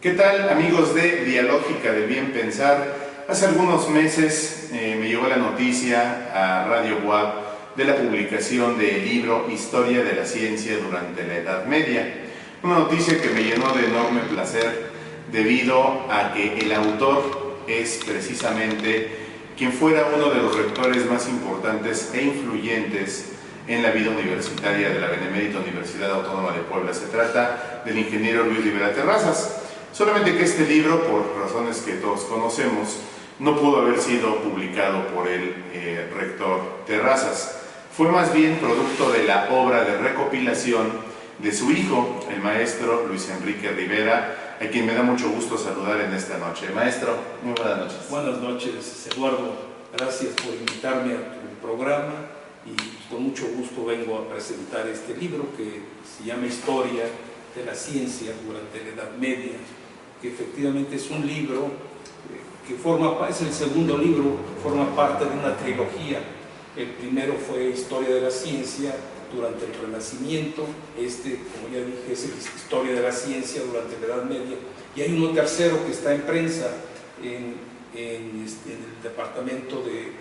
¿Qué tal, amigos de Dialógica del Bien Pensar? Hace algunos meses me llegó la noticia a Radio WAP de la publicación del libro Historia de la Ciencia durante la Edad Media. Una noticia que me llenó de enorme placer debido a que el autor es precisamente quien fuera uno de los rectores más importantes e influyentes en la vida universitaria de la Benemérita Universidad Autónoma de Puebla. Se trata del ingeniero Luis Rivera Terrazas. Solamente que este libro, por razones que todos conocemos, no pudo haber sido publicado por el rector Terrazas. Fue más bien producto de la obra de recopilación de su hijo, el maestro Luis Enrique Rivera, a quien me da mucho gusto saludar en esta noche. Maestro, muy buenas noches. Buenas noches, Eduardo. Gracias por invitarme a tu programa y con mucho gusto vengo a presentar este libro que se llama Historia de la Ciencia durante la Edad Media, que efectivamente es un libro que es el segundo libro, forma parte de una trilogía. El primero fue Historia de la Ciencia durante el Renacimiento, como ya dije, es Historia de la Ciencia durante la Edad Media, y hay uno tercero que está en prensa en el Departamento de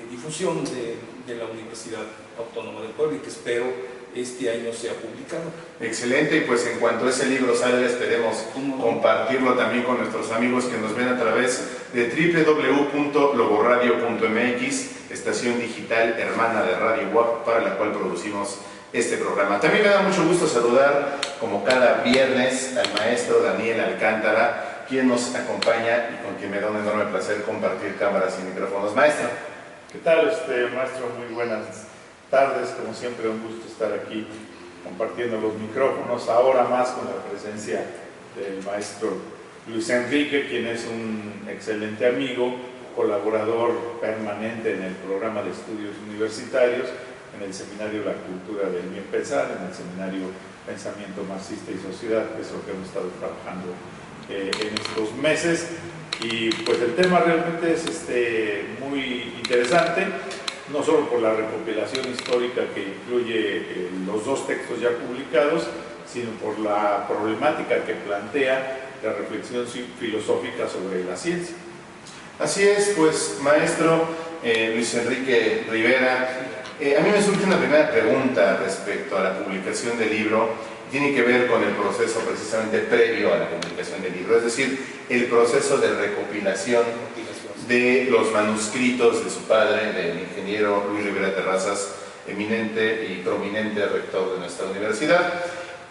Difusión de la Universidad Autónoma de Puebla, y que espero este año sea publicado. Excelente, y pues en cuanto ese libro salga esperemos compartirlo también con nuestros amigos que nos ven a través de www.logoradio.mx, estación digital hermana de Radio WAP, para la cual producimos este programa. También me da mucho gusto saludar, como cada viernes, al maestro Daniel Alcántara, quien nos acompaña y con quien me da un enorme placer compartir cámaras y micrófonos. Maestro. ¿Qué tal, maestro? Muy buenas tardes, como siempre un gusto estar aquí compartiendo los micrófonos, ahora más con la presencia del maestro Luis Enrique, quien es un excelente amigo, colaborador permanente en el programa de estudios universitarios, en el seminario La Cultura del Bien Pensar, en el seminario Pensamiento Marxista y Sociedad, que es lo que hemos estado trabajando en estos meses. Y pues el tema realmente es muy interesante, no solo por la recopilación histórica que incluye los dos textos ya publicados, sino por la problemática que plantea la reflexión filosófica sobre la ciencia. Así es, pues, maestro Luis Enrique Rivera, a mí me surge una primera pregunta respecto a la publicación del libro. Tiene que ver con el proceso precisamente previo a la publicación del libro, es decir, el proceso de recopilación de los manuscritos de su padre, del ingeniero Luis Rivera Terrazas, eminente y prominente rector de nuestra universidad.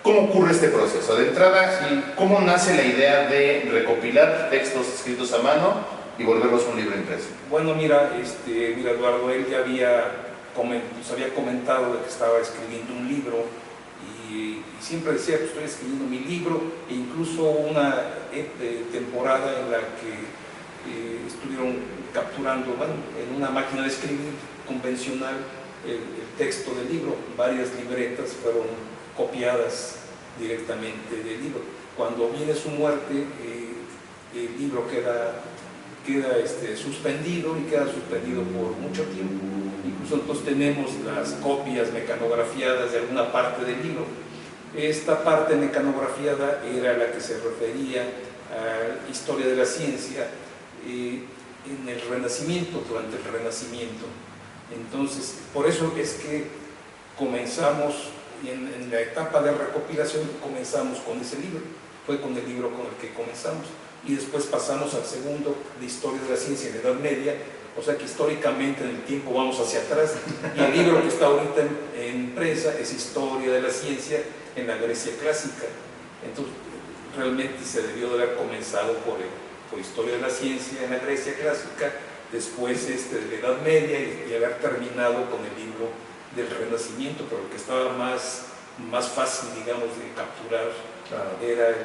¿Cómo ocurre este proceso? De entrada, ¿cómo nace la idea de recopilar textos escritos a mano y volverlos un libro impreso? Bueno, mira, Eduardo, él ya nos había comentado de que estaba escribiendo un libro y siempre decía que estoy escribiendo mi libro, e incluso una temporada en la que estuvieron capturando, en una máquina de escribir convencional, el texto del libro. Varias libretas fueron copiadas directamente del libro. Cuando viene su muerte, el libro queda suspendido, y queda suspendido por mucho tiempo. Incluso nosotros tenemos las copias mecanografiadas de alguna parte del libro. Esta parte mecanografiada era la que se refería a la historia de la ciencia en el Renacimiento, durante el Renacimiento. Entonces, por eso es que comenzamos, en la etapa de recopilación, comenzamos con ese libro. Fue con el libro con el que comenzamos. Y después pasamos al segundo, de Historia de la Ciencia en la Edad Media, o sea que históricamente en el tiempo vamos hacia atrás, y el libro que está ahorita en prensa es Historia de la Ciencia en la Grecia Clásica. Entonces, realmente se debió de haber comenzado por Historia de la Ciencia en la Grecia Clásica, después de la Edad Media, y haber terminado con el libro del Renacimiento, pero el que estaba más fácil, digamos, de capturar, claro, era el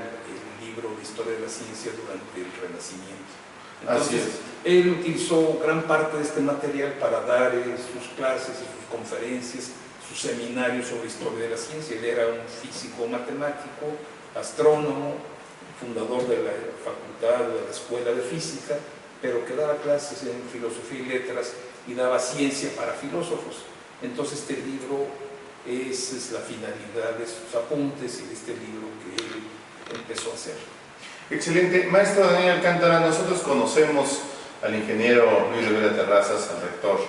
libro de Historia de la Ciencia durante el Renacimiento. Entonces, él utilizó gran parte de este material para dar sus clases, sus conferencias, sus seminarios sobre Historia de la Ciencia. Él era un físico matemático, astrónomo, fundador de la facultad, de la escuela de física, pero que daba clases en filosofía y letras y daba ciencia para filósofos. Entonces este libro es la finalidad de sus apuntes y de este libro que él empezó a hacer. Excelente. Maestro Daniel Alcántara, nosotros conocemos al ingeniero Luis Rivera Terrazas, al rector,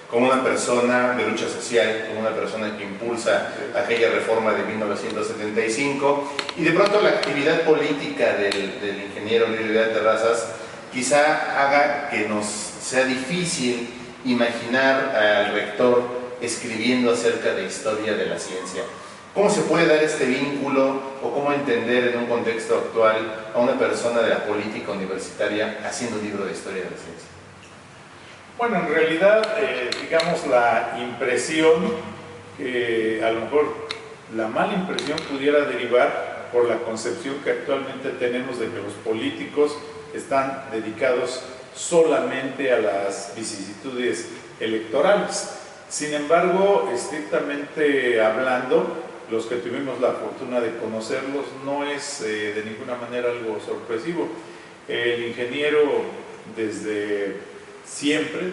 como una persona de lucha social, como una persona que impulsa aquella reforma de 1975, y de pronto la actividad política del ingeniero Luis Rivera Terrazas quizá haga que nos sea difícil imaginar al rector escribiendo acerca de historia de la ciencia. ¿Cómo se puede dar este vínculo o cómo entender en un contexto actual a una persona de la política universitaria haciendo un libro de historia de la ciencia? Bueno, en realidad, digamos, la impresión, que a lo mejor la mala impresión pudiera derivar por la concepción que actualmente tenemos de que los políticos están dedicados solamente a las vicisitudes electorales. Sin embargo, estrictamente hablando, los que tuvimos la fortuna de conocerlos, no es de ninguna manera algo sorpresivo. El ingeniero, desde siempre,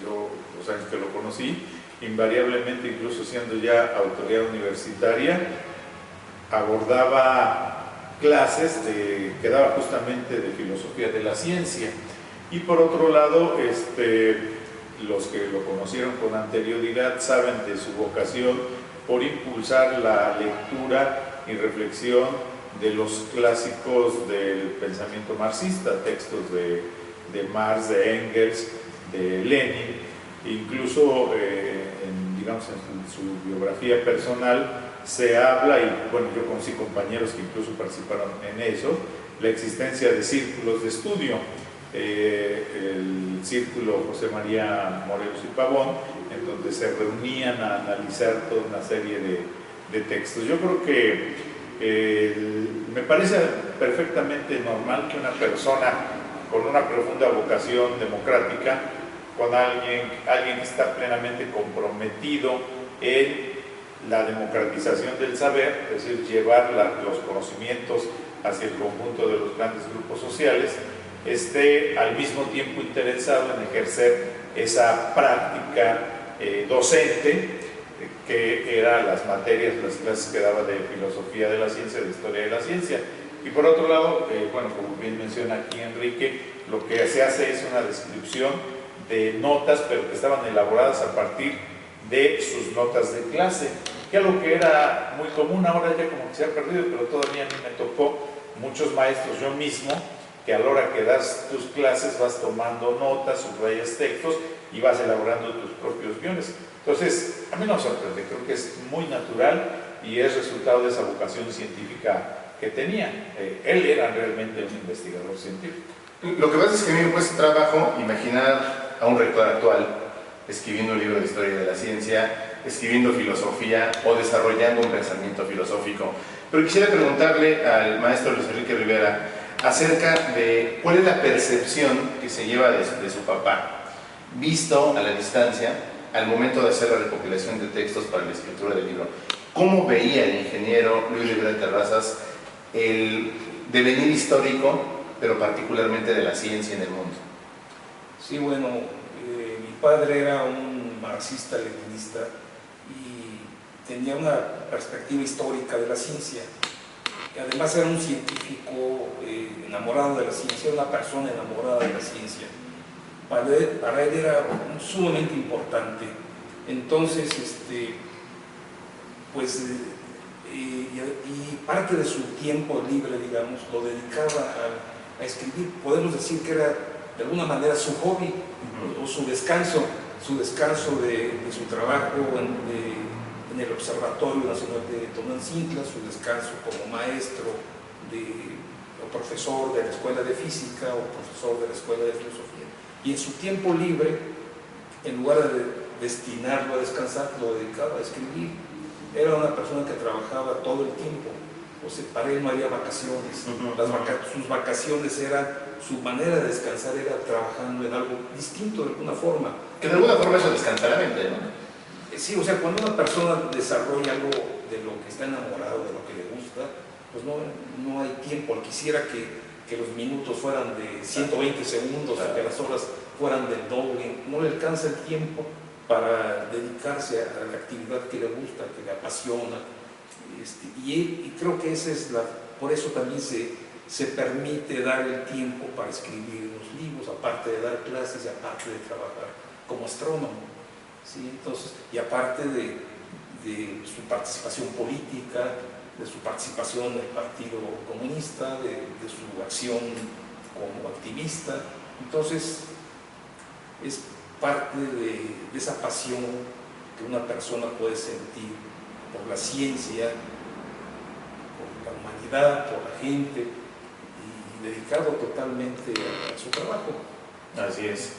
yo los años que lo conocí, invariablemente, incluso siendo ya autoridad universitaria, abordaba clases que daba justamente de filosofía de la ciencia. Y por otro lado, los que lo conocieron con anterioridad saben de su vocación por impulsar la lectura y reflexión de los clásicos del pensamiento marxista, textos de Marx, de Engels, de Lenin. Incluso digamos, en su biografía personal se habla, y bueno, yo conocí compañeros que incluso participaron en eso, la existencia de círculos de estudio. El círculo José María Morelos y Pavón, en donde se reunían a analizar toda una serie de textos. Yo creo que me parece perfectamente normal que una persona con una profunda vocación democrática, con alguien que está plenamente comprometido en la democratización del saber, es decir, llevar los conocimientos hacia el conjunto de los grandes grupos sociales, esté al mismo tiempo interesado en ejercer esa práctica docente, que eran las materias, las clases que daba de filosofía de la ciencia, de historia de la ciencia. Y por otro lado, bueno, como bien menciona aquí Enrique, lo que se hace es una descripción de notas, pero que estaban elaboradas a partir de sus notas de clase, que algo que era muy común, ahora ya como que se ha perdido, pero todavía a mí me tocó muchos maestros, yo mismo, que a la hora que das tus clases vas tomando notas, subrayas textos y vas elaborando tus propios guiones. Entonces, a mí no me sorprende, creo que es muy natural y es resultado de esa vocación científica que tenía. Él era realmente un investigador científico. Lo que pasa es que a mí me cuesta trabajo imaginar a un rector actual escribiendo un libro de historia de la ciencia, escribiendo filosofía o desarrollando un pensamiento filosófico. Pero quisiera preguntarle al maestro Luis Enrique Rivera acerca de cuál es la percepción que se lleva de su papá, visto a la distancia, al momento de hacer la recopilación de textos para la escritura del libro. ¿Cómo veía el ingeniero Luis Rivera Terrazas el devenir histórico, pero particularmente de la ciencia en el mundo? Sí, bueno, mi padre era un marxista-leninista y tenía una perspectiva histórica de la ciencia. Además era un científico enamorado de la ciencia, una persona enamorada de la ciencia. Para él era sumamente importante. Entonces, pues, y parte de su tiempo libre, digamos, lo dedicaba a escribir. Podemos decir que era de alguna manera su hobby o su descanso de su trabajo en el Observatorio Nacional de Tonantzintla, su descanso como maestro o profesor de la Escuela de Física o profesor de la Escuela de Filosofía. Y en su tiempo libre, en lugar de destinarlo a descansar, lo dedicaba a escribir. Era una persona que trabajaba todo el tiempo. O sea, para él no había vacaciones. Sus vacaciones eran, su manera de descansar era trabajando en algo distinto de alguna forma. Que de alguna forma eso descansa la mente, ¿no? Sí, o sea, cuando una persona desarrolla algo de lo que está enamorado, de lo que le gusta, pues no hay tiempo. Quisiera que los minutos fueran de 120 segundos, o que las horas fueran del doble. No le alcanza el tiempo para dedicarse a la actividad que le gusta, que le apasiona. Y creo que esa es por eso también se se permite dar el tiempo para escribir los libros, aparte de dar clases y aparte de trabajar como astrónomo, ¿sí? Entonces, y aparte de su participación política, de su participación en el Partido Comunista, de su acción como activista. Entonces, es parte de esa pasión que una persona puede sentir por la ciencia, por la humanidad, por la gente, y dedicado totalmente a su trabajo. Así es.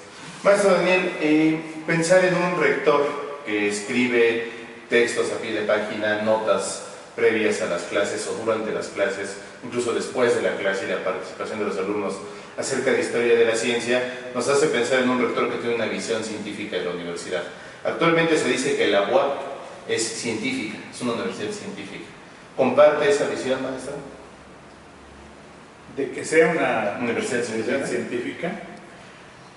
Maestro Daniel, pensar en un rector que escribe textos a pie de página, notas previas a las clases o durante las clases, incluso después de la clase y la participación de los alumnos acerca de historia de la ciencia, nos hace pensar en un rector que tiene una visión científica de la universidad. Actualmente se dice que la UAP es científica, es una universidad científica. ¿Comparte esa visión, maestra? ¿De que sea una universidad científica?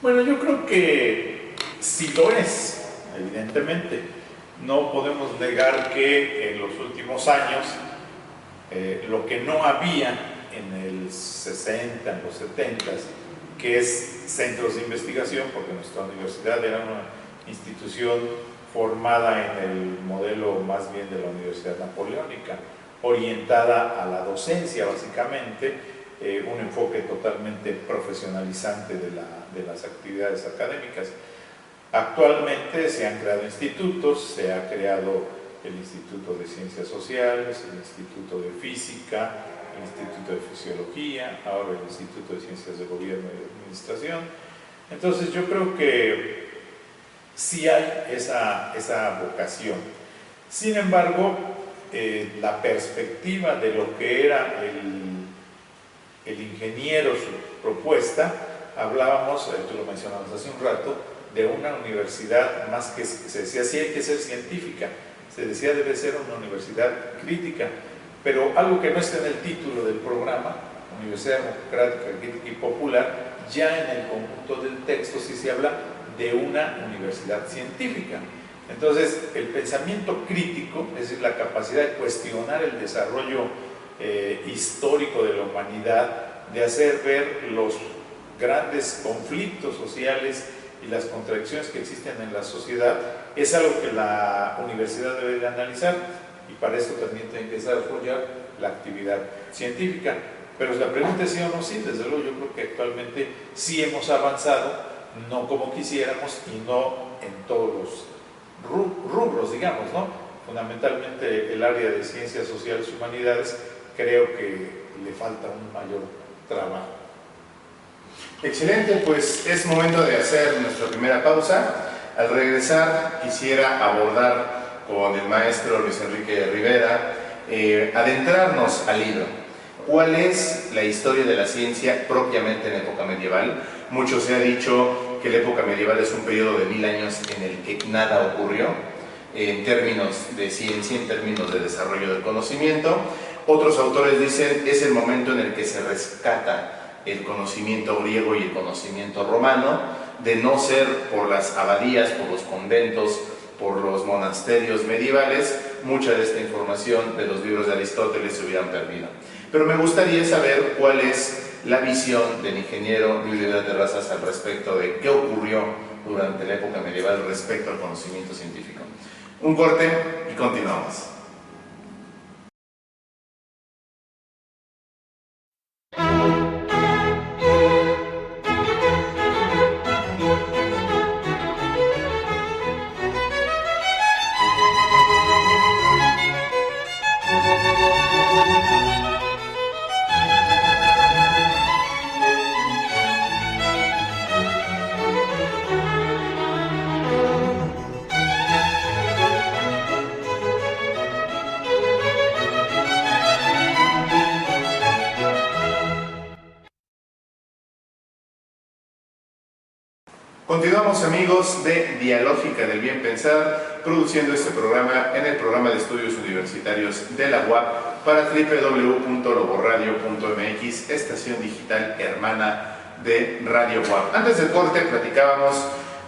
Bueno, yo creo que sí lo es, evidentemente. No podemos negar que en los últimos años lo que no había en el 60, en los 70, que es centros de investigación, porque nuestra universidad era una institución formada en el modelo más bien de la Universidad Napoleónica, orientada a la docencia básicamente, un enfoque totalmente profesionalizante de las actividades académicas. Actualmente se han creado institutos, se ha creado el Instituto de Ciencias Sociales, el Instituto de Física, el Instituto de Fisiología, ahora el Instituto de Ciencias de Gobierno y de Administración. Entonces yo creo que sí hay esa vocación. Sin embargo, la perspectiva de lo que era el ingeniero, su propuesta, hablábamos, tú lo mencionabas hace un rato, de una universidad más que se decía, sí hay que ser científica, se decía debe ser una universidad crítica, pero algo que no está en el título del programa, Universidad Democrática, Crítica y Popular, ya en el conjunto del texto sí se habla de una universidad científica. Entonces, el pensamiento crítico, es decir, la capacidad de cuestionar el desarrollo histórico de la humanidad, de hacer ver los grandes conflictos sociales y las contradicciones que existen en la sociedad, es algo que la universidad debe de analizar, y para eso también tiene que desarrollar la actividad científica. Pero la pregunta es sí o no sí, desde luego yo creo que actualmente sí hemos avanzado, no como quisiéramos y no en todos los rubros, digamos, ¿no? Fundamentalmente el área de ciencias sociales y humanidades creo que le falta un mayor trabajo. Excelente, pues es momento de hacer nuestra primera pausa. Al regresar quisiera abordar con el maestro Luis Enrique Rivera, adentrarnos al libro. ¿Cuál es la historia de la ciencia propiamente en época medieval? Mucho se ha dicho que la época medieval es un periodo de 1000 años en el que nada ocurrió en términos de ciencia, en términos de desarrollo del conocimiento. Otros autores dicen es el momento en el que se rescata el conocimiento griego y el conocimiento romano, de no ser por las abadías, por los conventos, por los monasterios medievales, mucha de esta información de los libros de Aristóteles se hubieran perdido. Pero me gustaría saber cuál es la visión del ingeniero Luis Rivera Terrazas al respecto de qué ocurrió durante la época medieval respecto al conocimiento científico. Un corte y continuamos. Continuamos, amigos de Dialógica del Bien Pensar, produciendo este programa en el programa de estudios universitarios de la UAP para www.logoradio.mx, estación digital hermana de Radio UAP. Antes del corte platicábamos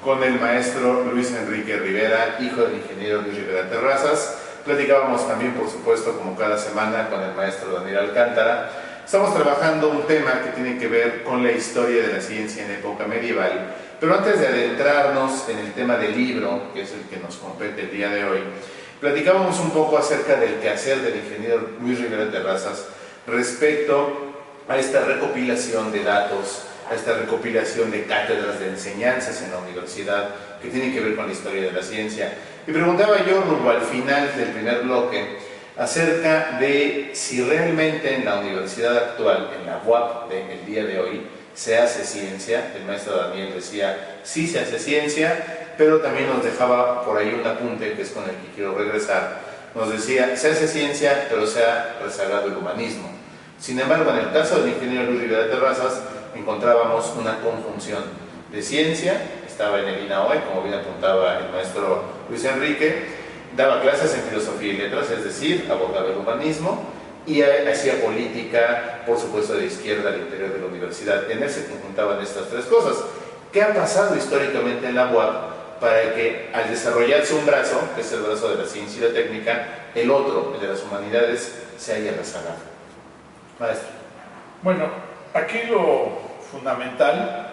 con el maestro Luis Enrique Rivera, hijo del ingeniero Luis Rivera Terrazas. Platicábamos también, por supuesto, como cada semana, con el maestro Daniel Alcántara Estamos trabajando un tema que tiene que ver con la historia de la ciencia en época medieval, pero antes de adentrarnos en el tema del libro, que es el que nos compete el día de hoy, platicábamos un poco acerca del quehacer del ingeniero Luis Rivera Terrazas respecto a esta recopilación de datos, a esta recopilación de cátedras de enseñanzas en la universidad que tienen que ver con la historia de la ciencia. Y preguntaba yo, rumbo al final del primer bloque, acerca de si realmente en la universidad actual, en la UAP del día de hoy, se hace ciencia. El maestro Daniel decía, sí se hace ciencia, pero también nos dejaba por ahí un apunte, que es con el que quiero regresar. Nos decía, se hace ciencia, pero se ha rezagado el humanismo. Sin embargo, en el caso del ingeniero Luis Rivera Terrazas, encontrábamos una conjunción de ciencia, estaba en el INAOE, como bien apuntaba el maestro Luis Enrique, daba clases en filosofía y letras, es decir, abordaba el humanismo, y hacía política, por supuesto, de izquierda al interior de la universidad. En él se conjuntaban estas tres cosas. ¿Qué ha pasado históricamente en la UAP para que, al desarrollarse un brazo, que es el brazo de la ciencia y la técnica, el otro, el de las humanidades, se haya rezagado? Maestro. Bueno, aquí lo fundamental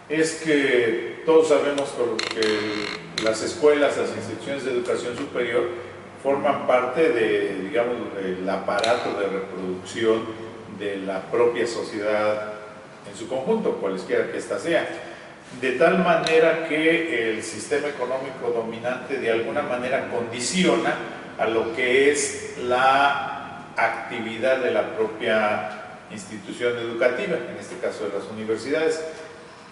es que todos sabemos que las escuelas, las instituciones de educación superior forman parte de, digamos, del aparato de reproducción de la propia sociedad en su conjunto, cualesquiera que ésta sea. De tal manera que el sistema económico dominante de alguna manera condiciona a lo que es la actividad de la propia institución educativa, en este caso de las universidades.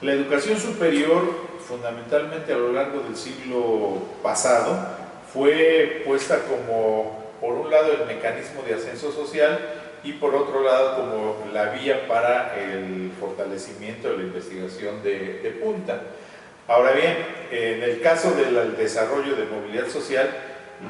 La educación superior, fundamentalmente a lo largo del siglo pasado, fue puesta como, por un lado, el mecanismo de ascenso social y por otro lado, como la vía para el fortalecimiento de la investigación de punta. Ahora bien, en el caso del desarrollo de movilidad social,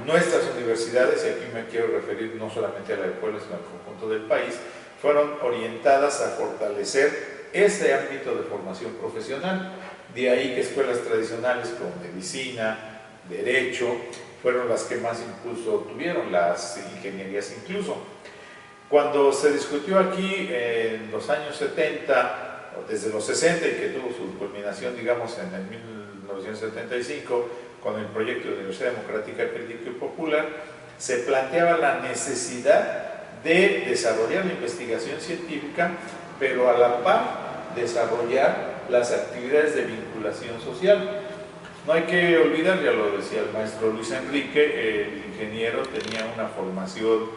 nuestras universidades, y aquí me quiero referir no solamente a la de Puebla, sino al conjunto del país, fueron orientadas a fortalecer ese ámbito de formación profesional. De ahí que escuelas tradicionales como medicina, derecho, fueron las que más impulso tuvieron, las ingenierías incluso. Cuando se discutió aquí en los años 70, o desde los 60, y que tuvo su culminación, digamos, en el 1975, con el proyecto de Universidad Democrática, Crítica y Popular, se planteaba la necesidad de desarrollar la investigación científica, pero a la par desarrollar las actividades de vinculación social. No hay que olvidar, ya lo decía el maestro Luis Enrique, el ingeniero tenía una formación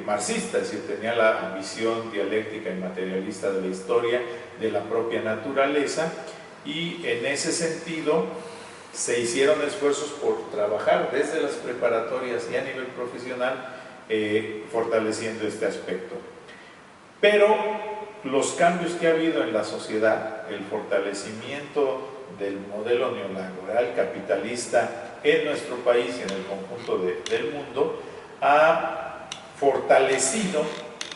marxista, es decir, tenía la visión dialéctica y materialista de la historia, de la propia naturaleza, y en ese sentido se hicieron esfuerzos por trabajar desde las preparatorias y a nivel profesional fortaleciendo este aspecto. Pero los cambios que ha habido en la sociedad, el fortalecimiento del modelo neoliberal capitalista en nuestro país y en el conjunto del mundo, ha fortalecido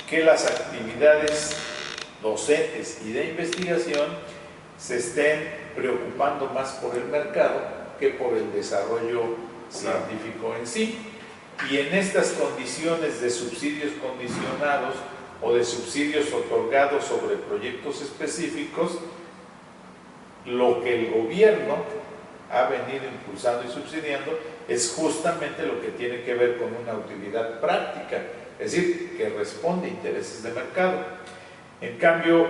que las actividades docentes y de investigación se estén preocupando más por el mercado que por el desarrollo científico en sí. Y en estas condiciones de subsidios condicionados o de subsidios otorgados sobre proyectos específicos, lo que el gobierno ha venido impulsando y subsidiando es justamente lo que tiene que ver con una utilidad práctica, es decir, que responde a intereses de mercado. En cambio,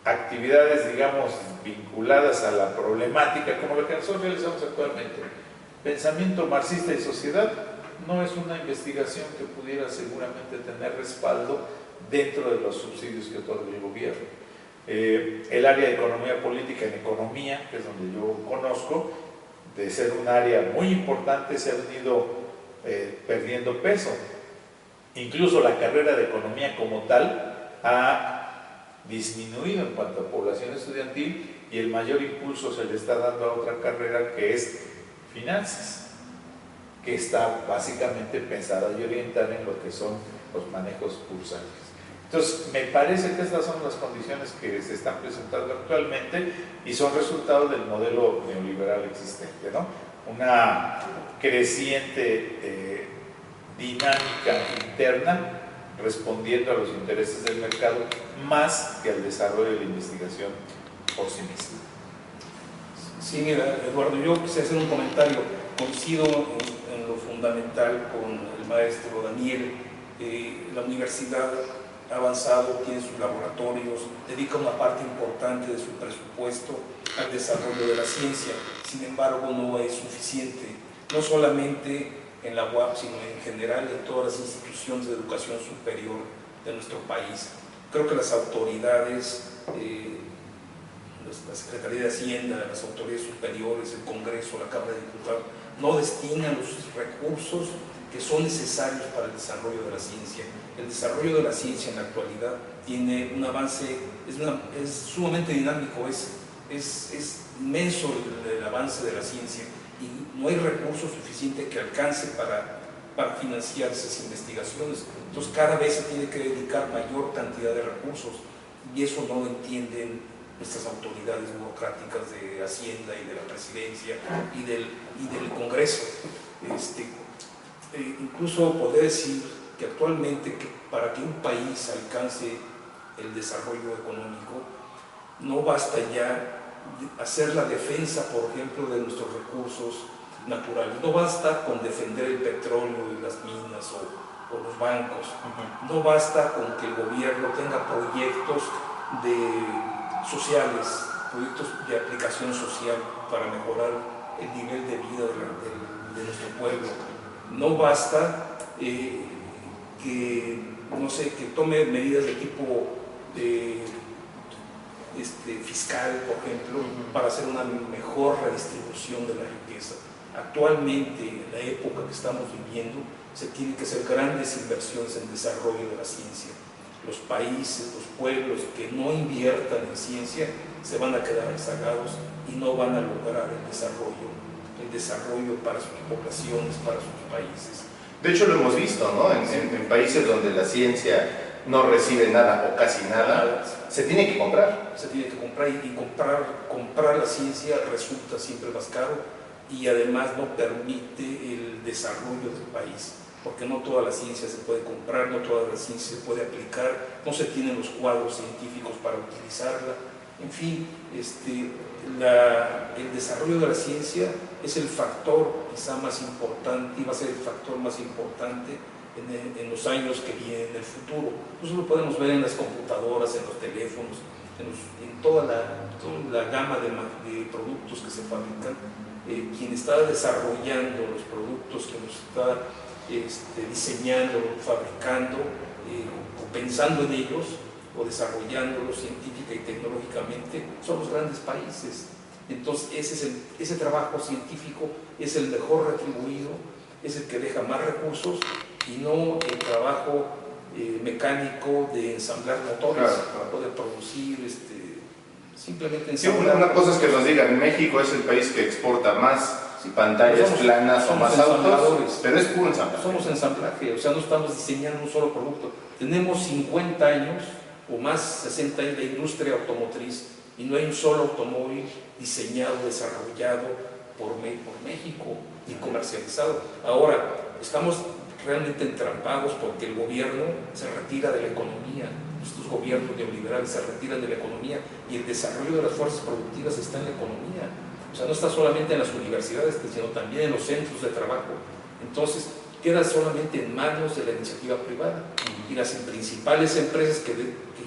actividades, digamos, vinculadas a la problemática, como lo que nosotros realizamos actualmente, pensamiento marxista y sociedad, no es una investigación que pudiera seguramente tener respaldo dentro de los subsidios que otorga el gobierno. El área de economía política en economía, que es donde yo conozco, de ser un área muy importante, se ha venido perdiendo peso. Incluso la carrera de economía como tal ha disminuido en cuanto a población estudiantil y el mayor impulso se le está dando a otra carrera que es finanzas, que está básicamente pensada y orientada en lo que son los manejos bursátiles. Entonces, me parece que estas son las condiciones que se están presentando actualmente y son resultado del modelo neoliberal existente, ¿no? Una creciente dinámica interna respondiendo a los intereses del mercado más que al desarrollo de la investigación por sí misma. Sí, mira, Eduardo, yo quisiera hacer un comentario. Coincido en lo fundamental con el maestro Daniel. La universidad ha avanzado, tiene sus laboratorios, dedica una parte importante de su presupuesto al desarrollo de la ciencia. Sin embargo, no es suficiente, no solamente en la UAP, sino en general en todas las instituciones de educación superior de nuestro país. Creo que las autoridades, la Secretaría de Hacienda, las autoridades superiores, el Congreso, la Cámara de Diputados, no destinan los recursos que son necesarios para el desarrollo de la ciencia. El desarrollo de la ciencia en la actualidad tiene un avance, es sumamente dinámico, es inmenso el avance de la ciencia y no hay recursos suficientes que alcance para financiar esas investigaciones. Entonces cada vez se tiene que dedicar mayor cantidad de recursos y eso no lo entienden nuestras autoridades burocráticas de Hacienda y de la Presidencia y del Congreso. Incluso podría decir que actualmente para que un país alcance el desarrollo económico no basta ya hacer la defensa, por ejemplo, de nuestros recursos naturales. No basta con defender el petróleo y las minas o los bancos. No basta con que el gobierno tenga proyectos sociales, proyectos de aplicación social para mejorar el nivel de vida de nuestro pueblo. No basta que tome medidas de tipo fiscal, por ejemplo, para hacer una mejor redistribución de la riqueza. Actualmente, en la época que estamos viviendo, se tienen que hacer grandes inversiones en desarrollo de la ciencia. Los países, los pueblos que no inviertan en ciencia se van a quedar rezagados y no van a lograr el desarrollo para sus poblaciones, para sus países. De hecho, lo hemos visto, ¿no? En países donde la ciencia no recibe nada o casi nada, se tiene que comprar. Se tiene que comprar y comprar la ciencia resulta siempre más caro y además no permite el desarrollo del país, porque no toda la ciencia se puede comprar, no toda la ciencia se puede aplicar, no se tienen los cuadros científicos para utilizarla. En fin, el desarrollo de la ciencia es el factor quizá más importante y va a ser el factor más importante en los años que vienen, en el futuro. Eso lo podemos ver en las computadoras, en los teléfonos, en toda la gama de productos que se fabrican. Quien está desarrollando los productos, quien los está diseñando, fabricando, o pensando en ellos, o desarrollándolos científica y tecnológicamente, son los grandes países. Entonces ese trabajo científico es el mejor retribuido, es el que deja más recursos y no el trabajo mecánico de ensamblar motores, claro. O de producir simplemente ensamblar. Sí, una cosa es que nos digan, México es el país que exporta más pantallas planas o más autos, pero es puro ensamblaje. Somos ensamblaje, o sea, no estamos diseñando un solo producto. Tenemos 50 años o más, 60 años de industria automotriz y no hay un solo automóvil diseñado, desarrollado por México y comercializado. Ahora, estamos realmente entrampados porque el gobierno se retira de la economía, estos gobiernos neoliberales se retiran de la economía y el desarrollo de las fuerzas productivas está en la economía. O sea, no está solamente en las universidades, sino también en los centros de trabajo. Entonces, queda solamente en manos de la iniciativa privada. Y las principales empresas que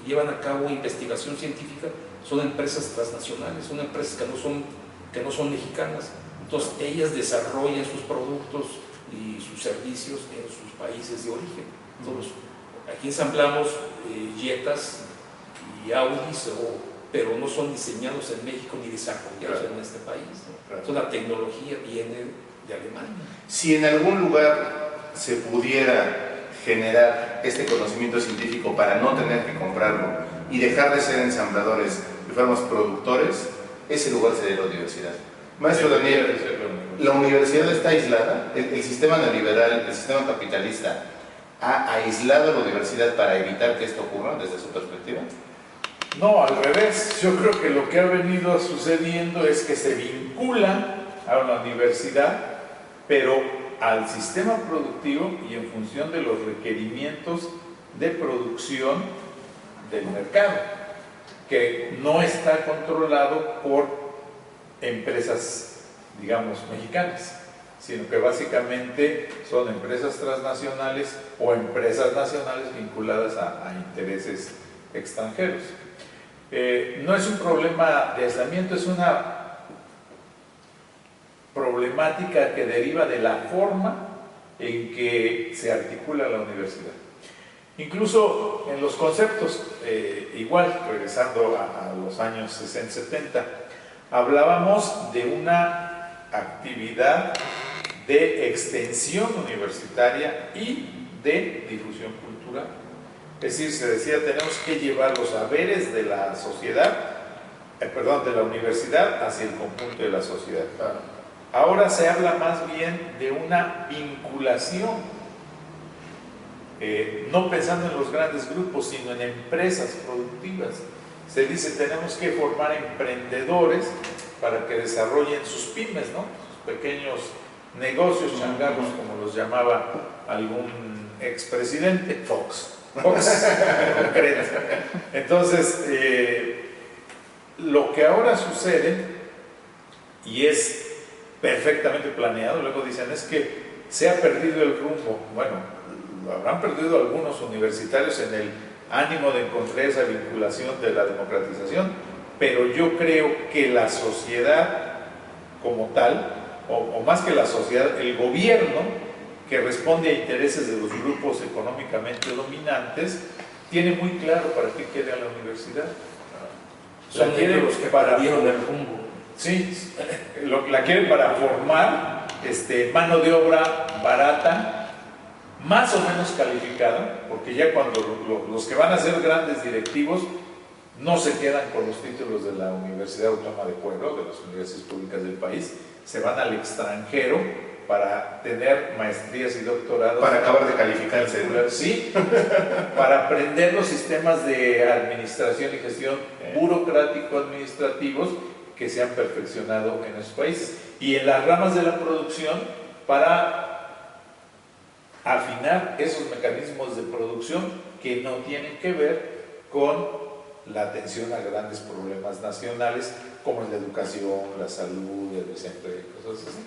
llevan a cabo investigación científica son empresas transnacionales, son empresas que no son mexicanas. Entonces, ellas desarrollan sus productos y sus servicios en sus países de origen. Entonces, aquí ensamblamos Jetas y Audis, pero no son diseñados en México ni desarrollados en este país, ¿no? Entonces la tecnología viene de Alemania. Si en algún lugar se pudiera generar este conocimiento científico para no tener que comprarlo y dejar de ser ensambladores y fuéramos productores, ese lugar sería la universidad. Maestro Daniel, ¿la universidad está aislada? ¿El sistema neoliberal, el sistema capitalista ha aislado a la universidad para evitar que esto ocurra desde su perspectiva? No, al revés. Yo creo que lo que ha venido sucediendo es que se vincula a la universidad, pero al sistema productivo y en función de los requerimientos de producción del mercado, que no está controlado por empresas, digamos, mexicanas, sino que básicamente son empresas transnacionales o empresas nacionales vinculadas a intereses extranjeros. No es un problema de aislamiento, es una problemática que deriva de la forma en que se articula la universidad. Incluso en los conceptos, igual, regresando a los años 60-70, hablábamos de una actividad de extensión universitaria y de difusión cultural. Es decir, se decía, tenemos que llevar los saberes de la sociedad, de la universidad hacia el conjunto de la sociedad. Ahora se habla más bien de una vinculación, no pensando en los grandes grupos, sino en empresas productivas. Se dice, tenemos que formar emprendedores para que desarrollen sus pymes, ¿no? Sus pequeños negocios, changarros, como los llamaba algún expresidente. Fox, en concreto. Entonces, lo que ahora sucede, y es perfectamente planeado, luego dicen, es que se ha perdido el rumbo. Bueno, lo habrán perdido algunos universitarios en el ánimo de encontrar esa vinculación de la democratización, pero yo creo que la sociedad como tal, o más que la sociedad, el gobierno, que responde a intereses de los grupos económicamente dominantes, tiene muy claro para qué quiere a la universidad. Son ellos los que perdieron el rumbo. Sí, la quieren para formar mano de obra barata, más o menos calificada, porque ya cuando los que van a ser grandes directivos no se quedan con los títulos de la Universidad Autónoma de Puebla, de las universidades públicas del país, se van al extranjero para tener maestrías y doctorados. Para acabar de calificarse. Sí, para aprender los sistemas de administración y gestión burocrático-administrativos que se han perfeccionado en esos países. Y en las ramas de la producción, para afinar esos mecanismos de producción que no tienen que ver con la atención a grandes problemas nacionales como la educación, la salud, el desempleo y cosas así.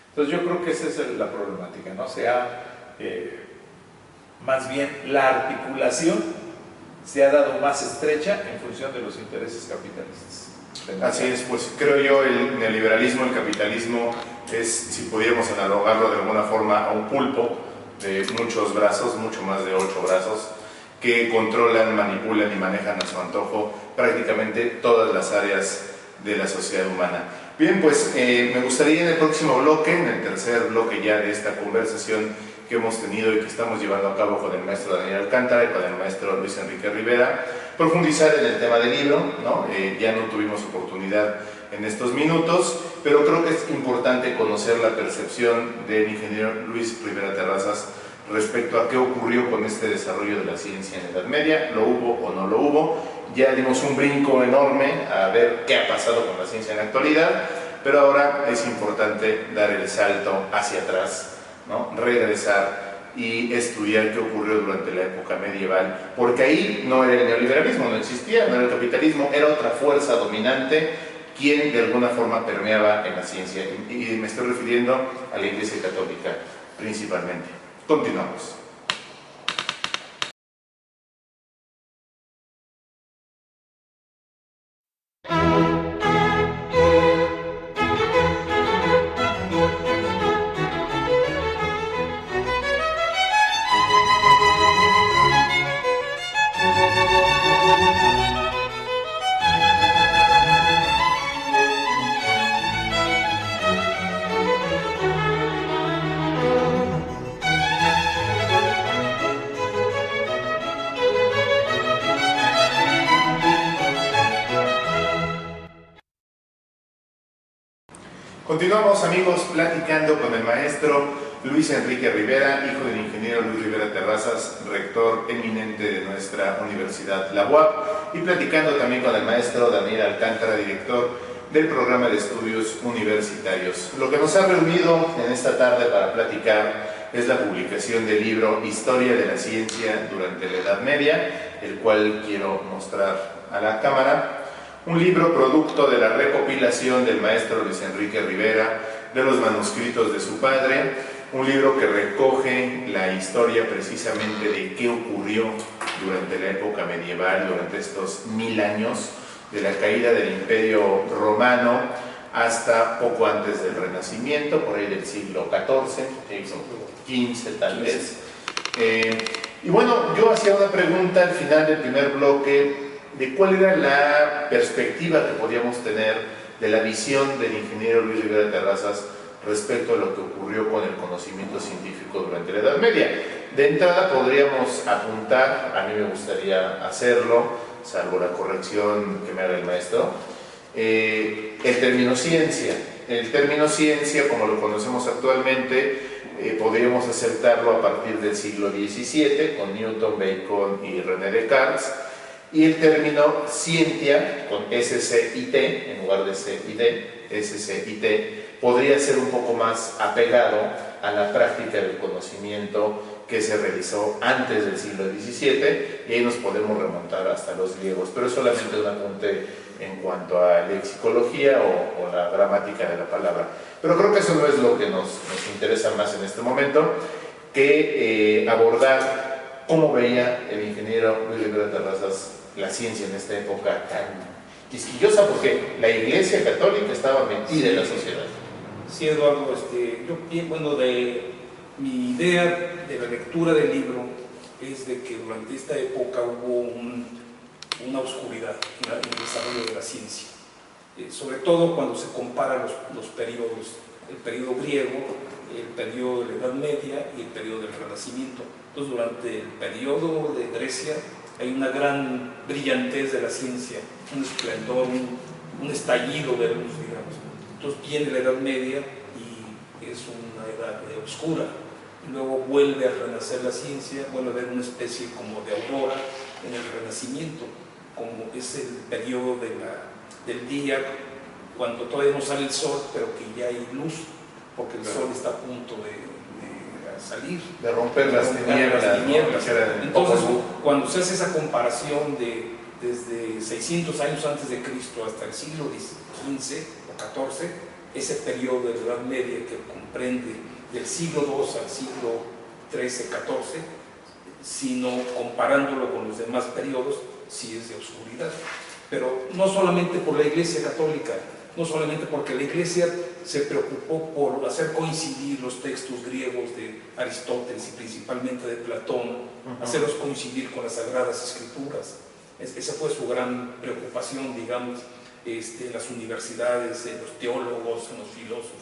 Entonces yo creo que esa es la problemática, ¿no? Más bien la articulación se ha dado más estrecha en función de los intereses capitalistas. Así es, pues creo yo el neoliberalismo, el capitalismo es, si pudiéramos analogarlo de alguna forma, a un pulpo de muchos brazos, mucho más de 8 brazos, que controlan, manipulan y manejan a su antojo prácticamente todas las áreas de la sociedad humana. Bien, pues me gustaría en el próximo bloque, en el tercer bloque ya de esta conversación que hemos tenido y que estamos llevando a cabo con el maestro Daniel Alcántara y con el maestro Luis Enrique Rivera, profundizar en el tema del libro, ¿no? Ya no tuvimos oportunidad en estos minutos, pero creo que es importante conocer la percepción del ingeniero Luis Rivera Terrazas respecto a qué ocurrió con este desarrollo de la ciencia en la Edad Media, lo hubo o no lo hubo. Ya dimos un brinco enorme a ver qué ha pasado con la ciencia en la actualidad, pero ahora es importante dar el salto hacia atrás, ¿no? Regresar y estudiar qué ocurrió durante la época medieval, porque ahí no era el neoliberalismo, no existía, no era el capitalismo, era otra fuerza dominante quien de alguna forma permeaba en la ciencia, y me estoy refiriendo a la Iglesia Católica principalmente. Continuamos. Continuamos, amigos, platicando con el maestro Luis Enrique Rivera, hijo del ingeniero Luis Rivera Terrazas, rector eminente de nuestra universidad, la UAP, y platicando también con el maestro Daniel Alcántara, director del programa de estudios universitarios. Lo que nos ha reunido en esta tarde para platicar es la publicación del libro Historia de la Ciencia durante la Edad Media, el cual quiero mostrar a la cámara. Un libro producto de la recopilación del maestro Luis Enrique Rivera de los manuscritos de su padre, un libro que recoge la historia precisamente de qué ocurrió durante la época medieval, durante estos 1000 años, de la caída del Imperio Romano hasta poco antes del Renacimiento, por ahí del siglo XIV, XV tal vez. Y bueno, yo hacía una pregunta al final del primer bloque de cuál era la perspectiva que podíamos tener de la visión del ingeniero Luis Rivera Terrazas respecto a lo que ocurrió con el conocimiento científico durante la Edad Media. De entrada podríamos apuntar, a mí me gustaría hacerlo, salvo la corrección que me haga el maestro, el término ciencia. El término ciencia, como lo conocemos actualmente, podríamos aceptarlo a partir del siglo XVII, con Newton, Bacon y René Descartes, y el término ciencia, con S-C-I-T, en lugar de C-I-D, S-C-I-T, podría ser un poco más apegado a la práctica del conocimiento que se realizó antes del siglo XVII, y ahí nos podemos remontar hasta los griegos, pero es solamente un apunte en cuanto a lexicología o la gramática de la palabra. Pero creo que eso no es lo que nos interesa más en este momento, que abordar cómo veía el ingeniero Luis Rivera Terrazas la ciencia en esta época tan quisquillosa, porque la Iglesia Católica estaba metida en la sociedad. Sí, Eduardo, bueno, mi idea de la lectura del libro es de que durante esta época hubo una oscuridad en el desarrollo de la ciencia, sobre todo cuando se comparan los periodos, el periodo griego, el periodo de la Edad Media y el periodo del Renacimiento. Entonces, durante el periodo de Grecia hay una gran brillantez de la ciencia, un esplendor, un estallido de luz, digamos. Entonces viene la Edad Media y es una edad oscura. Luego vuelve a renacer la ciencia, vuelve a haber una especie como de aurora en el Renacimiento, como es el periodo del día cuando todavía no sale el sol, pero que ya hay luz, porque el sol está a punto de salir, de romper las tinieblas. ¿No? Entonces, cuando se hace esa comparación desde 600 años antes de Cristo hasta el siglo XV o XIV, ese periodo de la Edad Media que comprende del siglo II al siglo XIII, XIV, sino comparándolo con los demás periodos, sí es de oscuridad. Pero no solamente por la Iglesia Católica, no solamente porque la Iglesia se preocupó por hacer coincidir los textos griegos de Aristóteles y principalmente de Platón, hacerlos coincidir con las Sagradas Escrituras. Esa fue su gran preocupación, digamos, en las universidades, en los teólogos, en los filósofos.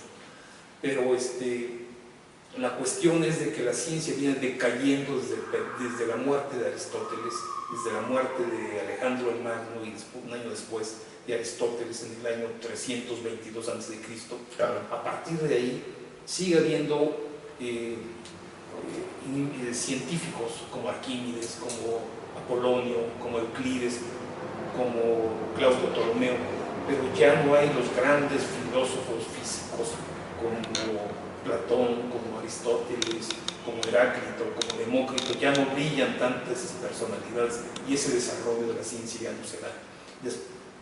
Pero la cuestión es de que la ciencia viene decayendo desde la muerte de Aristóteles, desde la muerte de Alejandro el Magno y un año después de Aristóteles en el año 322 a.C. Claro. A partir de ahí sigue habiendo científicos como Arquímedes, como Apolonio, como Euclides, como Claudio Ptolomeo, pero ya no hay los grandes filósofos físicos como Platón, como Aristóteles, como Heráclito, como Demócrito, ya no brillan tantas esas personalidades y ese desarrollo de la ciencia ya no se da.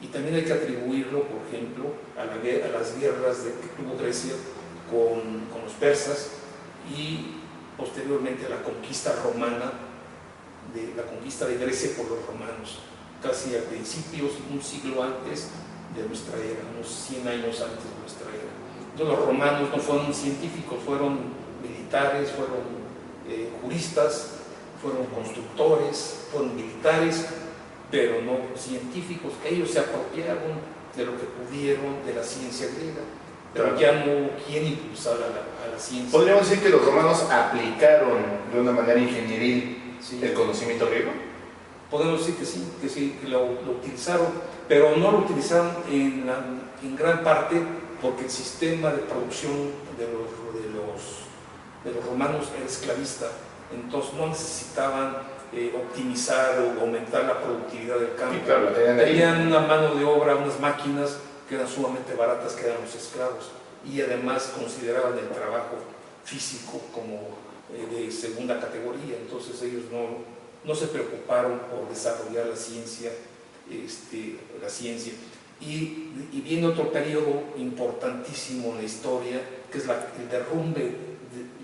Y también hay que atribuirlo, por ejemplo, a las guerras que tuvo Grecia con los persas y posteriormente a la conquista romana, la conquista de Grecia por los romanos, casi a principios, un siglo antes de nuestra era, unos 100 años antes de nuestra era. Entonces, los romanos no fueron científicos, fueron militares, fueron juristas, fueron constructores, fueron militares, pero no científicos. Ellos se apropiaron de lo que pudieron de la ciencia griega, pero ya no quieren impulsar a la ciencia. ¿Podríamos decir que los romanos aplicaron de una manera ingenieril el conocimiento griego? Podemos decir que sí, que lo utilizaron, pero no lo utilizaron en gran parte porque el sistema de producción de los romanos era esclavista, entonces no necesitaban optimizar o aumentar la productividad del campo. Sí, claro, tenían una mano de obra, unas máquinas que eran sumamente baratas, que eran los esclavos, y además consideraban el trabajo físico como de segunda categoría. Entonces ellos no se preocuparon por desarrollar la ciencia. Y viene otro periodo importantísimo en la historia, que es el derrumbe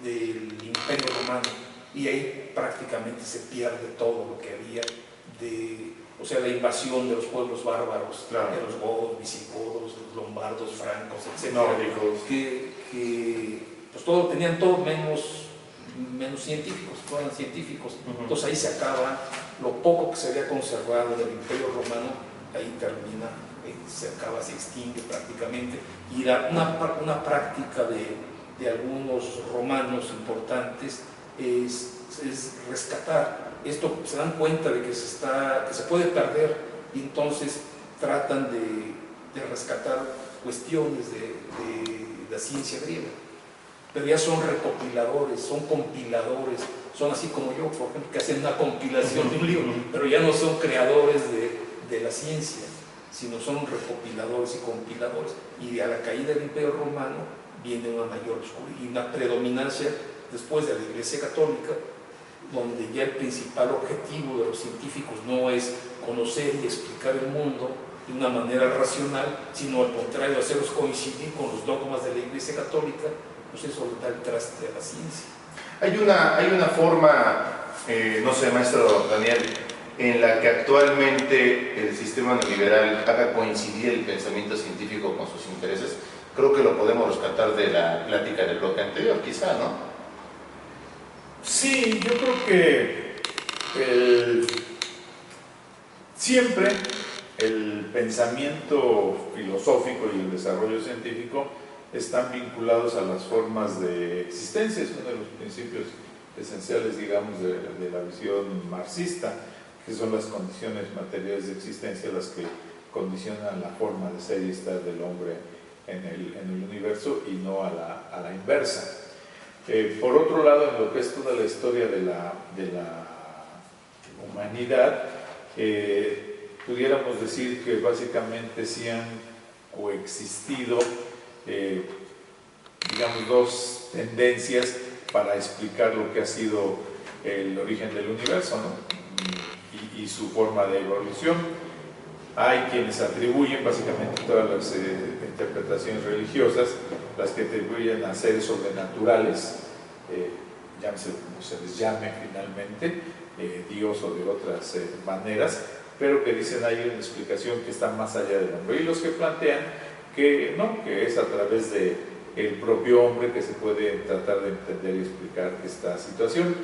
del Imperio Romano, y ahí prácticamente se pierde todo lo que había o sea, la invasión de los pueblos bárbaros, claro, de los godos, visigodos, los lombardos, francos, etc. nórdicos, que pues tenían todo menos científicos, no eran científicos. Entonces ahí se acaba lo poco que se había conservado del Imperio Romano, ahí termina, se acaba, se extingue prácticamente, y una práctica de algunos romanos importantes es rescatar esto. Se dan cuenta de que se puede perder, y entonces tratan de rescatar cuestiones de la ciencia griega, pero ya son recopiladores, son compiladores, son así como yo, por ejemplo, que hacen una compilación de un libro, pero ya no son creadores de la ciencia, sino son recopiladores y compiladores. Y a la caída del Imperio Romano viene una mayor oscuridad y una predominancia después de la Iglesia Católica, donde ya el principal objetivo de los científicos no es conocer y explicar el mundo de una manera racional, sino al contrario, hacerlos coincidir con los dogmas de la Iglesia Católica. Pues eso le da el traste a la ciencia. Hay una forma, no sé, maestro Daniel, en la que actualmente el sistema neoliberal haga coincidir el pensamiento científico con sus intereses. Creo que lo podemos rescatar de la plática del bloque anterior, quizá, ¿no? Sí, yo creo que siempre el pensamiento filosófico y el desarrollo científico están vinculados a las formas de existencia. Es uno de los principios esenciales, digamos, de la visión marxista, que son las condiciones materiales de existencia las que condicionan la forma de ser y estar del hombre en el universo, y no a la inversa. Por otro lado, en lo que es toda la historia de la humanidad, pudiéramos decir que básicamente sí han coexistido, digamos, dos tendencias para explicar lo que ha sido el origen del universo, ¿no? y su forma de evolución. Hay quienes atribuyen básicamente todas las interpretaciones religiosas, las que atribuyen a seres sobrenaturales, llámese como se les llame finalmente, Dios o de otras maneras, pero que dicen hay una explicación que está más allá del hombre, y los que plantean que no, que es a través del propio hombre que se puede tratar de entender y explicar esta situación.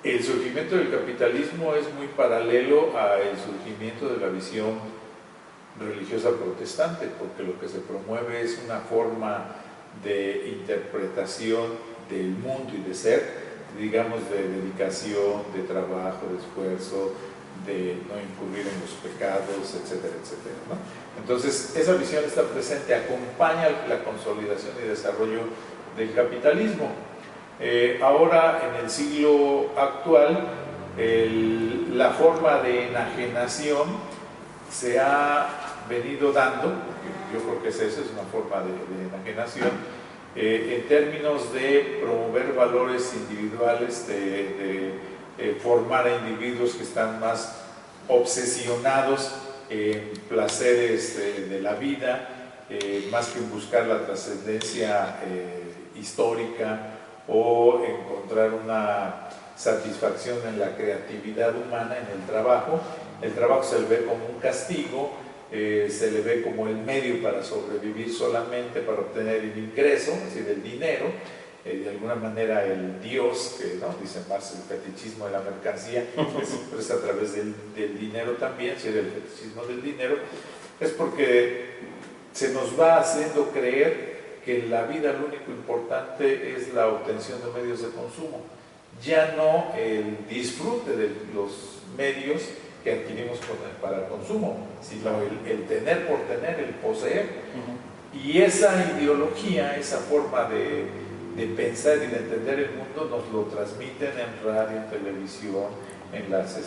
El surgimiento del capitalismo es muy paralelo al surgimiento de la visión religiosa protestante, porque lo que se promueve es una forma de interpretación del mundo y de ser, digamos, de dedicación, de trabajo, de esfuerzo, de no incurrir en los pecados, etcétera, etcétera, ¿no? Entonces, esa visión está presente, acompaña la consolidación y desarrollo del capitalismo. Ahora, en el siglo actual, la forma de enajenación se ha venido dando, yo creo que es eso, es una forma de enajenación, en términos de promover valores individuales, de formar a individuos que están más obsesionados en placeres de la vida, más que en buscar la trascendencia histórica o encontrar una satisfacción en la creatividad humana, en el trabajo. El trabajo se le ve como un castigo, se le ve como el medio para sobrevivir solamente, para obtener el ingreso, es decir, el dinero. De alguna manera el Dios, que ¿no? dice Marx, el fetichismo de la mercancía, que se expresa a través del dinero también, si el fetichismo del dinero, es porque se nos va haciendo creer que en la vida lo único importante es la obtención de medios de consumo, ya no el disfrute de los medios que adquirimos para el consumo, sino el tener por tener, el poseer. Y esa ideología, esa forma de pensar y de entender el mundo nos lo transmiten en radio, en televisión, en las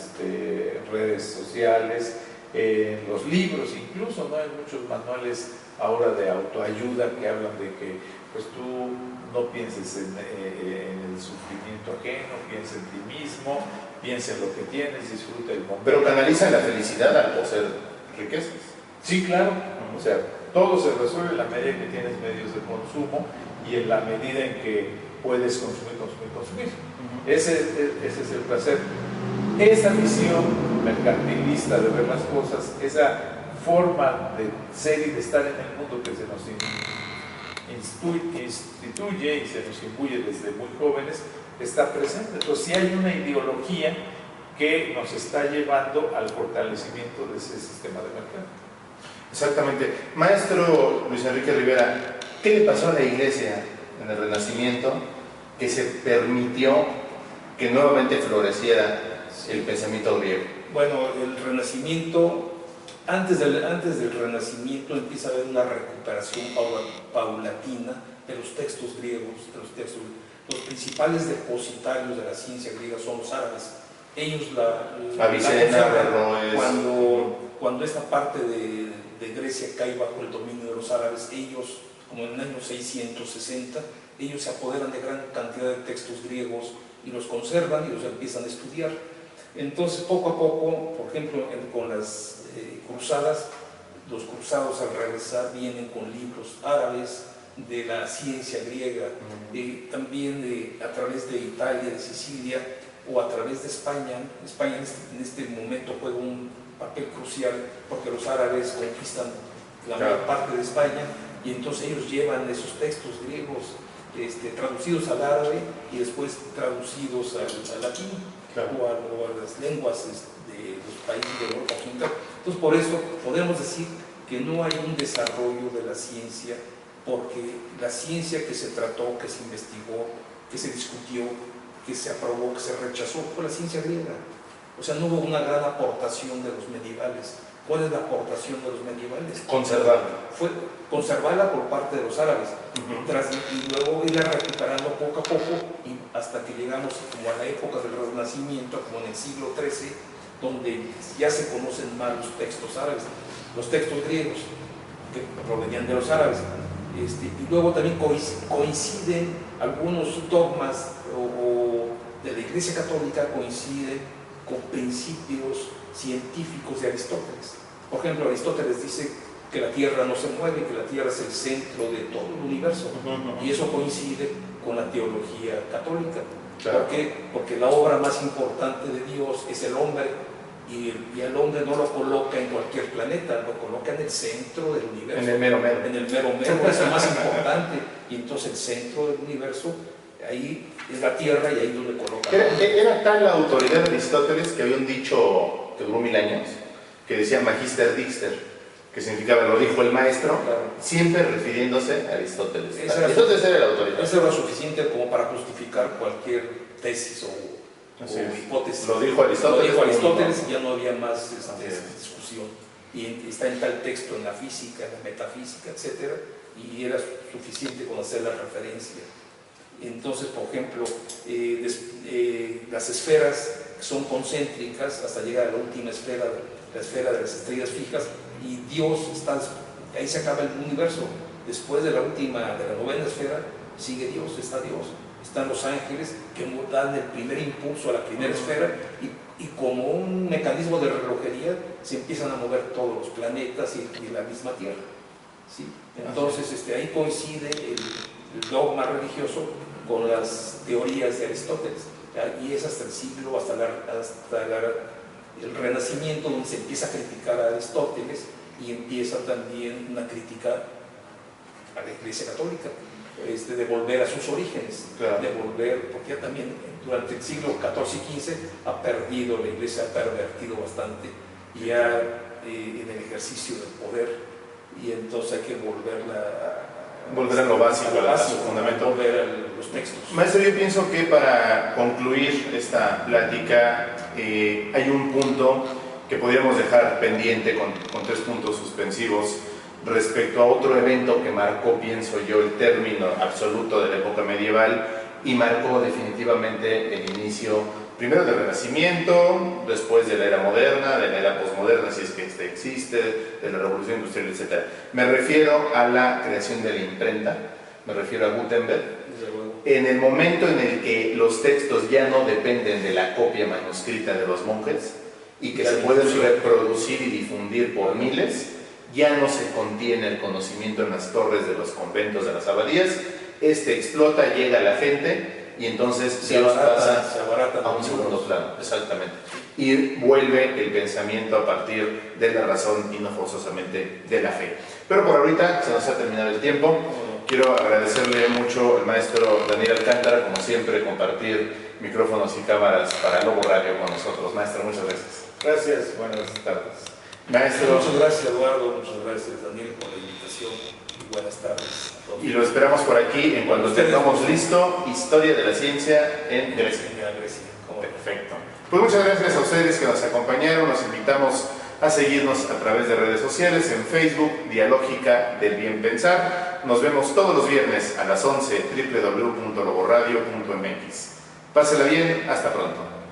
redes sociales, en los libros incluso, ¿no? Hay muchos manuales ahora de autoayuda que hablan de que pues tú no pienses en el sufrimiento ajeno, piensa en ti mismo, piensa en lo que tienes, disfruta el momento. Pero canalizan la felicidad al poseer riquezas. Sí, claro, o sea, todo se resuelve en la medida en que tienes medios de consumo y en la medida en que puedes consumir. Ese es el placer. Esa visión mercantilista de ver las cosas, esa forma de ser y de estar en el mundo que se nos instituye y se nos imbuye desde muy jóvenes, está presente. Entonces, sí hay una ideología que nos está llevando al fortalecimiento de ese sistema de mercado. Exactamente. Maestro Luis Enrique Rivera, ¿qué le pasó a la Iglesia en el Renacimiento que se permitió que nuevamente floreciera el pensamiento griego? Bueno, el Renacimiento, antes del Renacimiento empieza a haber una recuperación paulatina de los textos griegos, los principales depositarios de la ciencia griega son los árabes. Ellos Avicena, Averroes. Cuando esta parte de Grecia cae bajo el dominio de los árabes, ellos, como en el año 660, ellos se apoderan de gran cantidad de textos griegos y los conservan y los empiezan a estudiar. Entonces, poco a poco, por ejemplo, con las cruzadas, los cruzados al regresar vienen con libros árabes de la ciencia griega, también a través de Italia, de Sicilia o a través de España. España en este momento juega un papel crucial porque los árabes conquistan la mayor parte de España y entonces ellos llevan esos textos griegos traducidos al árabe y después traducidos al latín. Claro. o a las lenguas de los países de Europa Occidental. Entonces, por eso podemos decir que no hay un desarrollo de la ciencia, porque la ciencia que se trató, que se investigó, que se discutió, que se aprobó, que se rechazó, fue la ciencia griega. O sea, no hubo una gran aportación de los medievales. ¿Cuál es la aportación de los medievales? Conservarla. Fue conservarla por parte de los árabes, y luego irla recuperando poco a poco y hasta que llegamos como a la época del Renacimiento, como en el siglo XIII, donde ya se conocen más los textos árabes, los textos griegos que provenían de los árabes. Y luego también coinciden algunos dogmas de la Iglesia Católica, coinciden con principios científicos de Aristóteles. Por ejemplo, Aristóteles dice que la Tierra no se mueve, que la Tierra es el centro de todo el universo, y eso coincide con la teología católica. Claro. ¿Por qué? Porque la obra más importante de Dios es el hombre, y el hombre no lo coloca en cualquier planeta, lo coloca en el centro del universo. En el mero mero. En el mero mero, es lo más importante, y entonces el centro del universo, ahí es la Tierra y ahí es donde coloca. Era tal la autoridad de Aristóteles que había un dicho que duró 1000 años, que decía Magister Dixter, que significaba lo dijo el maestro, claro, siempre refiriéndose a Aristóteles. Aristóteles era la autoridad. Eso era suficiente como para justificar cualquier tesis o hipótesis. Lo dijo Aristóteles. Y ya no había más discusión. Y está en tal texto, en la física, en la metafísica, etc. Y era suficiente con hacer la referencia. Entonces, por ejemplo, las esferas son concéntricas hasta llegar a la última esfera, la esfera de las estrellas fijas, y Dios está, ahí se acaba el universo. Después de la novena esfera, sigue Dios, están los ángeles que dan el primer impulso a la primera esfera, y como un mecanismo de relojería se empiezan a mover todos los planetas y la misma Tierra. ¿Sí? Entonces, ahí coincide el dogma religioso con las teorías de Aristóteles, y es hasta el siglo, hasta el Renacimiento, donde se empieza a criticar a Aristóteles y empieza también una crítica a la Iglesia Católica, de volver a sus orígenes, claro, de volver, porque ya también durante el siglo XIV y XV ha perdido, la Iglesia ha pervertido bastante ya en el ejercicio del poder, y entonces hay que volver a lo básico, a su fundamento, volver a los textos. Maestro, yo pienso que para concluir esta plática hay un punto que podríamos dejar pendiente con 3 puntos suspensivos respecto a otro evento que marcó, pienso yo, el término absoluto de la época medieval, y marcó definitivamente el inicio, primero del Renacimiento, después de la era moderna, de la era posmoderna, si es que este existe, de la Revolución Industrial, etc. Me refiero a la creación de la imprenta, me refiero a Gutenberg, en el momento en el que los textos ya no dependen de la copia manuscrita de los monjes y que se pueden reproducir y difundir por miles, ya no se contiene el conocimiento en las torres de los conventos, de las abadías, este explota, llega a la gente y entonces Dios pasa a un segundo plano, exactamente, y vuelve el pensamiento a partir de la razón y no forzosamente de la fe. Pero por ahorita se nos ha terminado el tiempo. Quiero agradecerle mucho al maestro Daniel Alcántara, como siempre, compartir micrófonos y cámaras para Lobo Radio con nosotros. Maestro, muchas gracias. Gracias, buenas tardes. Maestro. Muchas gracias, Eduardo, muchas gracias, Daniel, por la invitación y buenas tardes a todos. Y lo esperamos por aquí en cuando tengamos listo Historia de la Ciencia en Grecia. Perfecto. Pues muchas gracias a ustedes que nos acompañaron. Nos invitamos a seguirnos a través de redes sociales, en Facebook, Dialógica del Bien Pensar. Nos vemos todos los viernes a las 11, www.loboradio.mx. Pásela bien, hasta pronto.